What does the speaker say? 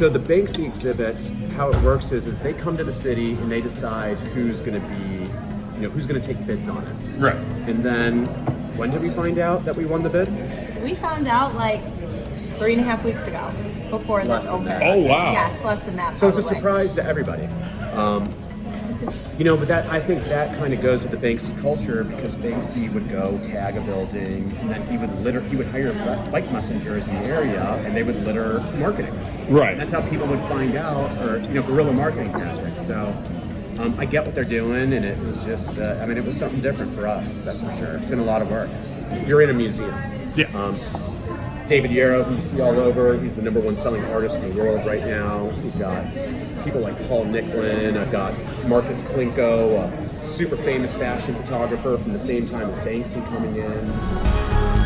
So the Banksy exhibits, how it works is they come to the city and they decide who's going to be, who's going to take bids on it. Right. And then, when did we find out that we won the bid? We found out like 3.5 weeks ago, before Less this than opened. that. Oh, wow. Yes, less than that. So it's a probably. surprise to everybody. But I think that kind of goes with the Banksy culture, because Banksy would go tag a building, and then he would hire bike messengers in the area, and they would litter marketing. Right. And that's how people would find out, or guerrilla marketing tactics. So I get what they're doing, and it was just, it was something different for us, that's for sure. It's been a lot of work. You're in a museum. Yeah. David Yarrow, who you see all over, he's the #1 selling artist in the world right now. We've got people like Paul Nicklin. I've got Marcus Klinko, a super famous fashion photographer from the same time as Banksy, coming in.